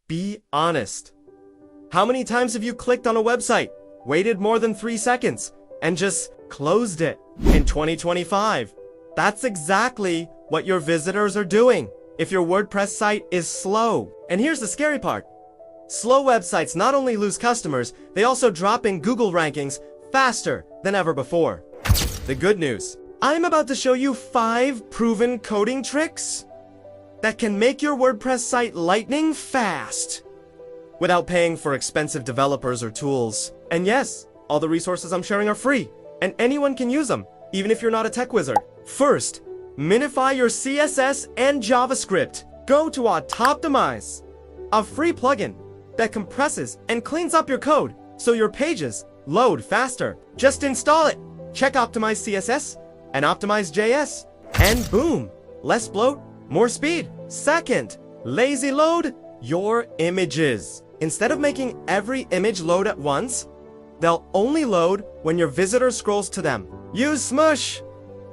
Be honest. How many times have you clicked on a website, waited more than 3 seconds, and just closed it? In 2025, that's exactly what your visitors are doing if your WordPress site is slow. And here's the scary part. Slow websites not only lose customers, they also drop in Google rankings faster than ever before. The good news, I'm about to show you 5 proven coding tricks that can make your WordPress site lightning fast without paying for expensive developers or tools. And yes, all the resources I'm sharing are free, and anyone can use them, even if you're not a tech wizard. First, minify your CSS and JavaScript. Go to Autoptimize, a free plugin that compresses and cleans up your code so your pages load faster. Just install it. Check Optimize CSS and Optimize JS, and boom, less bloat, more speed. Second, lazy load your images. Instead of making every image load at once, they'll only load when your visitor scrolls to them. Use Smush.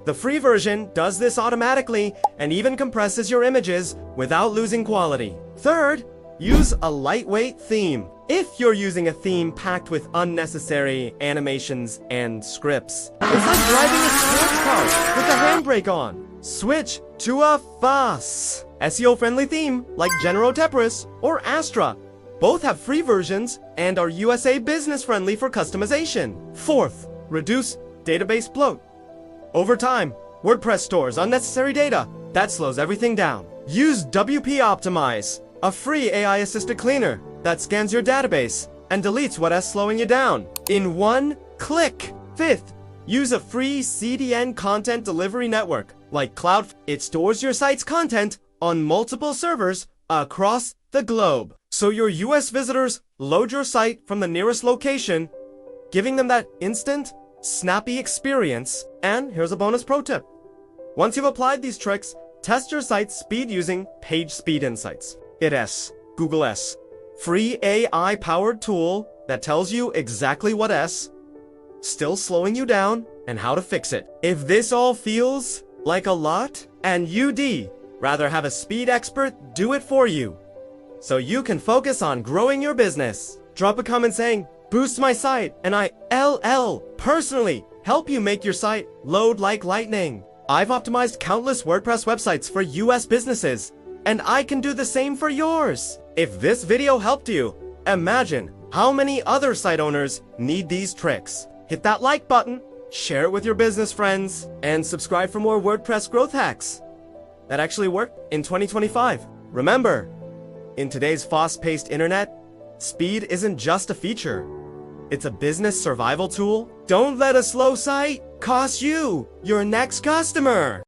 The free version does this automatically and even compresses your images without losing quality. Third, use a lightweight theme. If you're using a theme packed with unnecessary animations and scripts, it's like driving a sports car with the handbrake on. Switch to a fast, SEO-friendly theme like General Tepris or Astra. Both have free versions and are USA business-friendly for customization. Fourth, reduce database bloat. Over time, WordPress stores unnecessary data. That slows everything down. Use WP Optimize, a free AI-assisted cleaner that scans your database and deletes what is slowing you down in one click. Fifth, use a free CDN content delivery network like Cloudflare. It stores your site's content on multiple servers across the globe, so your US visitors load your site from the nearest location, giving them that instant, snappy experience. And here's a bonus pro tip. Once you've applied these tricks, test your site's speed using PageSpeed Insights. It's Google S, free AI-powered tool that tells you exactly what is still slowing you down and how to fix it. If this all feels like a lot, and you'd rather have a speed expert do it for you, so you can focus on growing your business, drop a comment saying, "Boost my site," and I'll personally help you make your site load like lightning. I've optimized countless WordPress websites for US businesses, and I can do the same for yours. If this video helped you, imagine how many other site owners need these tricks. Hit that like button, share it with your business friends, and subscribe for more WordPress growth hacks that actually work in 2025. Remember, in today's fast-paced internet, speed isn't just a feature. It's a business survival tool. Don't let a slow site cost you your next customer.